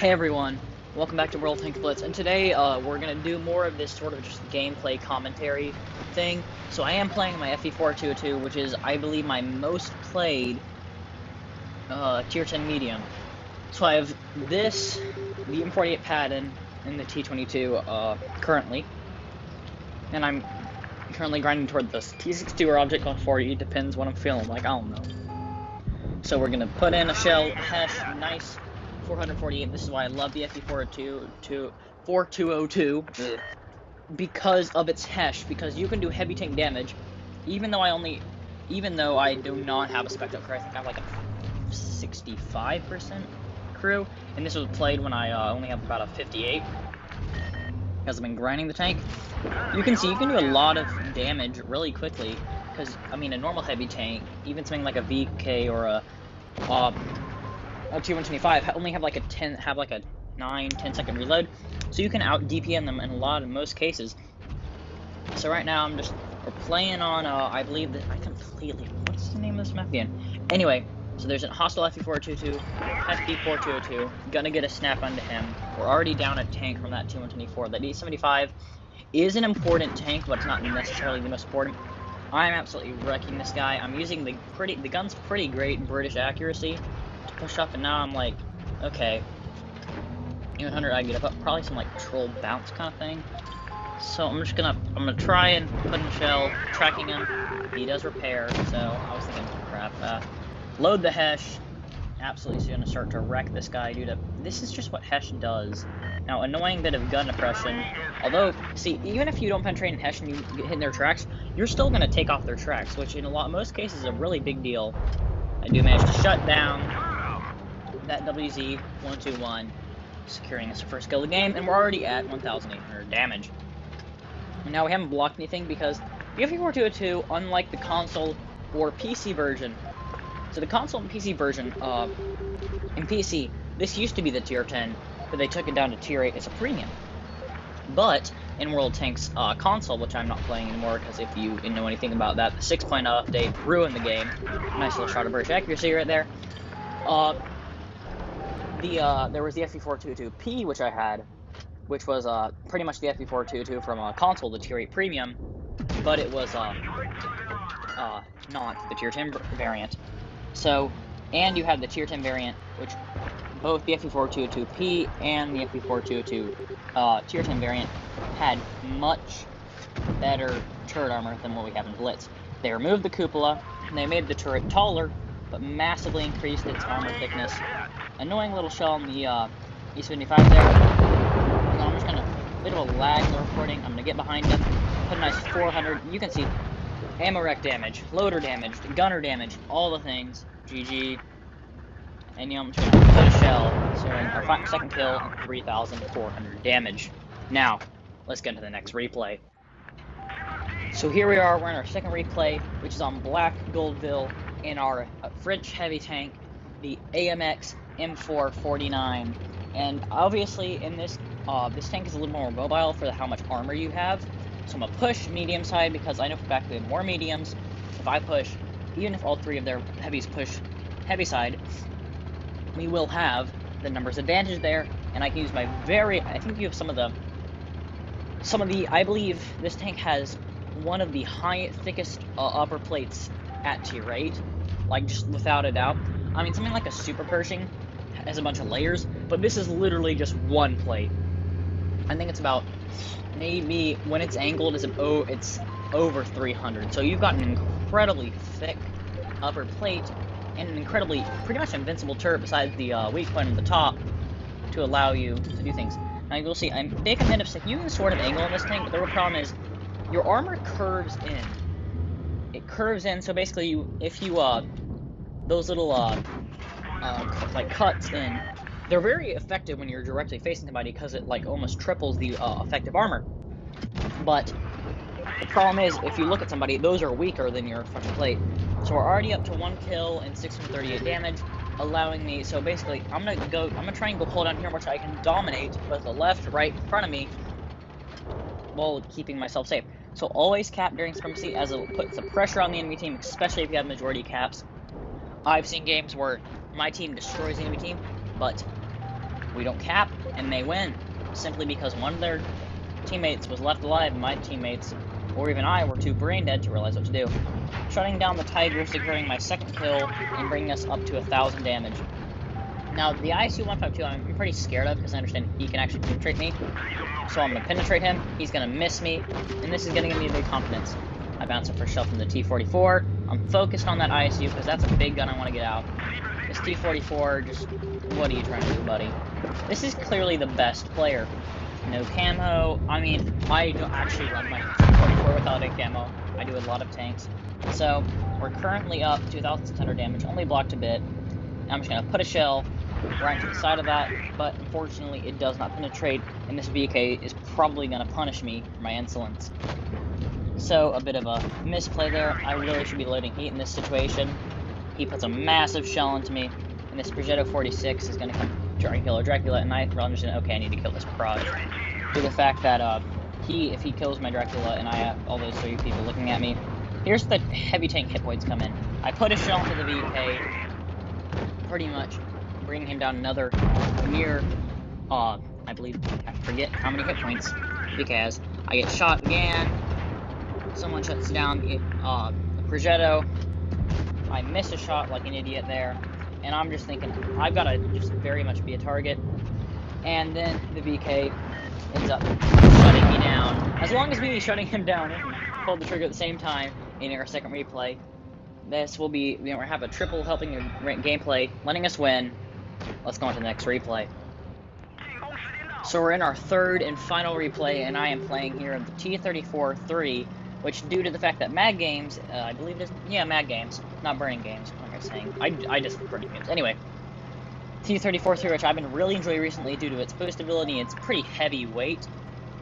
Hey everyone, welcome back to World Tank Blitz, and today we're gonna do more of this sort of just gameplay commentary thing. So I am playing my FE4202, which is, I believe, my most played tier 10 medium. So I have this, the M48 Patton, and the T22 currently, and I'm currently grinding toward this T62 or Object 140. Depends what I'm feeling like. I don't know. So we're gonna put in a shell, hash, nice 448. This is why I love the FE4202 because of its hash. Because you can do heavy tank damage, even though I do not have a spec up crew. I think I have like a 65% crew, and this was played when I only have about a 58. Because I've been grinding the tank. You can see you can do a lot of damage really quickly. Because I mean, a normal heavy tank, even something like a VK or a T125 only have like a 9-10 second reload, so you can out DPM them in most cases. So right now we're playing on I believe that what's the name of this map again? Anyway, so there's a hostile FE422, FE4202, gonna get a snap onto him. We're already down a tank from that T124. That D75 is an important tank, but it's not necessarily the most important. I'm absolutely wrecking this guy. I'm using the gun's pretty great British accuracy to push up, and now I'm like, okay, 100 I get up, probably some like troll bounce kind of thing. So I'm gonna try and put in a shell, tracking him. He does repair, so I was thinking, crap, load the Hesh. Absolutely gonna start to wreck this guy, dude. This is just what Hesh does. Now, annoying bit of gun oppression. Although, see, even if you don't penetrate in Hesh and you get hit in their tracks, you're still gonna take off their tracks, which in most cases is a really big deal. I do manage to shut down that WZ-121, securing us the first kill of the game, and we're already at 1,800 damage. Now, we haven't blocked anything because the FE4202, unlike the console or PC version, so the console and PC version, in PC, this used to be the tier 10, but they took it down to tier 8 as a premium. But in World Tank's console, which I'm not playing anymore, because if you know anything about that, the 6.0 update ruined the game. Nice little shot of British accuracy right there. There was the FE422P, which I had, which was pretty much the FE422 from console, the tier 8 premium, but it was not the tier 10 variant. So, and you had the tier 10 variant, which both the FE422P and the FE422 tier 10 variant had much better turret armor than what we have in Blitz. They removed the cupola, and they made the turret taller, but massively increased its armor thickness. Annoying little shell on the E75 there. So I'm just gonna, bit of a lag in the recording. I'm gonna get behind him, put a nice 400. You can see ammo wreck damage, loader damage, gunner damage, all the things. GG. And you know, I'm just gonna put a shell, so our second kill, 3,400 damage. Now, let's get to the next replay. So here we are, we're in our second replay, which is on Black Goldville in our French heavy tank, the AMX M449. And obviously, in this tank is a little more mobile for how much armor you have. So I'm gonna push medium side because I know for a fact we have more mediums. If I push, even if all three of their heavies push heavy side, we will have the numbers advantage there, and I can use my I think you have some of the, I believe this tank has one of the thickest upper plates at tier 8, like just without a doubt. I mean, something like a Super Pershing has a bunch of layers, but this is literally just one plate. I think it's about, maybe, when it's angled, it's over 300. So you've got an incredibly thick upper plate, and an incredibly, pretty much invincible turret besides the weak point at the top to allow you to do things. Now you'll see, I'm big a minute of you can sort of angle in this tank, but the real problem is your armor curves in. It curves in, so basically if you those little like cuts in, they're very effective when you're directly facing somebody because it like almost triples the effective armor. But the problem is, if you look at somebody, those are weaker than your front plate. So we're already up to 1 kill and 638 damage, allowing me, so basically, I'm gonna try and go hold down here, which I can dominate both the left, right, in front of me, while keeping myself safe. So always cap during supremacy, as it puts the pressure on the enemy team, especially if you have majority caps. I've seen games where my team destroys the enemy team, but we don't cap, and they win, simply because one of their teammates was left alive, and my teammates, or even I, were too brain dead to realize what to do. Shutting down the Tiger, securing my second kill, and bringing us up to 1,000 damage. Now, the ISU 152 I'm pretty scared of, because I understand he can actually penetrate me. So I'm going to penetrate him, he's going to miss me, and this is going to give me a big confidence. I bounce up for shell from the T-44. I'm focused on that ISU, because that's a big gun I want to get out. This T-44, just, what are you trying to do, buddy? This is clearly the best player. No camo. I mean, I don't actually run my T-44 without a camo. I do a lot of tanks. So, we're currently up 2,600 damage, only blocked a bit. I'm just going to put a shell right to the side of that, but unfortunately it does not penetrate, and this VK is probably going to punish me for my insolence. So, a bit of a misplay there. I really should be loading heat in this situation. He puts a massive shell into me, and this Progetto 46 is going to come try and kill a Dracula, and I'm just going to, okay, I need to kill this Proj. Due to the fact that if he kills my Dracula, and I have all those 3 people looking at me, here's the heavy tank hit points come in. I put a shell into the VK, pretty much bringing him down another mere, I believe, I forget how many hit points VK has. I get shot again. Someone shuts down the Progetto. I miss a shot like an idiot there, and I'm just thinking, I've got to just very much be a target, and then the VK ends up shutting me down. As long as me shutting him down and pulled the trigger at the same time in our second replay, this will be, we have a triple helping gameplay, letting us win. Let's go on to the next replay. So we're in our third and final replay, and I am playing here the T-34-3, which, due to the fact that Mad Games, I believe it is, yeah, Mad Games, not Burning Games, what am I saying? I just Burning Games. Anyway, T-34-3, which I've been really enjoying recently due to its boost ability. It's pretty heavy weight.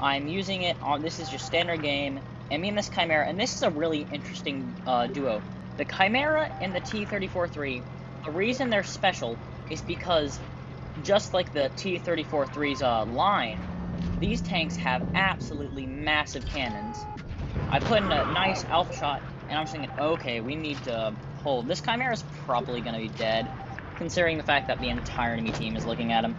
I'm using it on, this is just standard game, and me and this Chimera, and this is a really interesting duo. The Chimera and the T-34-3, the reason they're special is because, just like the T-34-3's line, these tanks have absolutely massive cannons. I put in a nice alpha shot, and I'm thinking, okay, we need to hold. This Chimera is probably going to be dead, considering the fact that the entire enemy team is looking at him.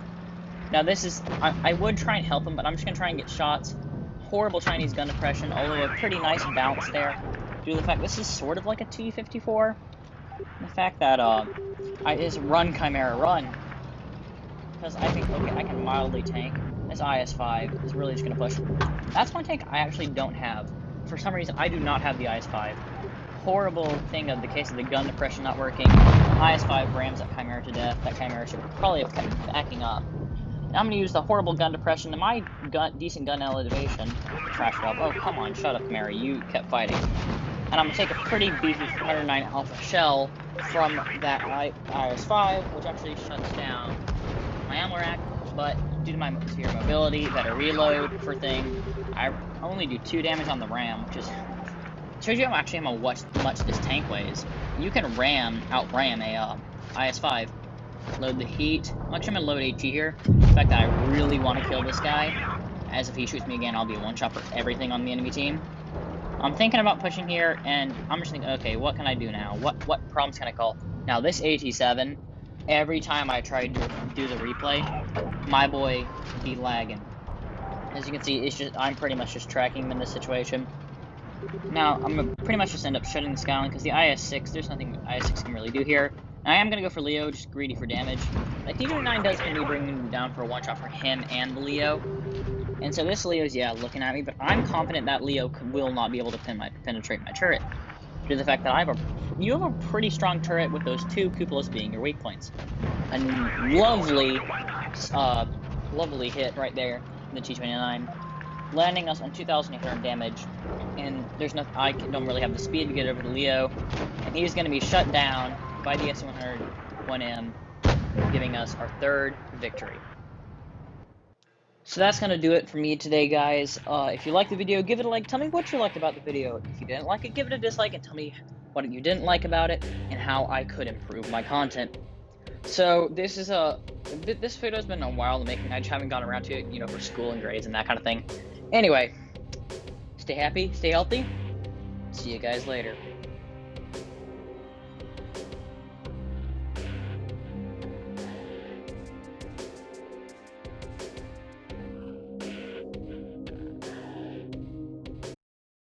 Now this is, I would try and help him, but I'm just going to try and get shots. Horrible Chinese gun depression, although a pretty nice bounce there, due to the fact this is sort of like a T-54. The fact that, I just run Chimera, run. Because I think, okay, I can mildly tank. This IS-5 is really just going to push. That's one tank I actually don't have. For some reason, I do not have the IS-5. Horrible thing of the case of the gun depression not working. IS-5 rams that Chimera to death. That Chimera should probably have kept backing up. Now I'm going to use the horrible gun depression and my decent gun elevation. Trash drop. Oh, come on, shut up, Chimera. You kept fighting. And I'm going to take a pretty beefy 409 alpha shell from that IS-5, which actually shuts down my ammo rack, but due to my severe mobility, better reload for thing, I only do 2 damage on the ram, which is shows you actually how much this tank weighs. You can out-ram a IS-5. Load the heat. I'm actually going to load HE here. The fact that I really want to kill this guy, as if he shoots me again, I'll be one-shot for everything on the enemy team. I'm thinking about pushing here, and I'm just thinking, okay, what can I do now? What problems can I call? Now, this AT-7, every time I try to do the replay, my boy be lagging. As you can see, it's just, I'm pretty much just tracking him in this situation. Now, I'm going to pretty much just end up shutting the Skyline, because the IS-6, there's nothing IS-6 can really do here. And I am going to go for Leo, just greedy for damage. The T-29 does can be bringing me down for a one-shot for him and the Leo. And so this Leo's, yeah, looking at me, but I'm confident that Leo will not be able to penetrate my turret. Due to the fact that you have a pretty strong turret with those 2 cupolas being your weak points. A lovely, lovely hit right there in the T-29, landing us on 2,800 damage. And there's no, I don't really have the speed to get over to Leo, and he's going to be shut down by the S-101M, giving us our 3rd victory. So that's going to do it for me today, guys. If you liked the video, give it a like. Tell me what you liked about the video. If you didn't like it, give it a dislike and tell me what you didn't like about it and how I could improve my content. So this is this video has been a while in the making. I just haven't gotten around to it, you know, for school and grades and that kind of thing. Anyway, stay happy, stay healthy. See you guys later.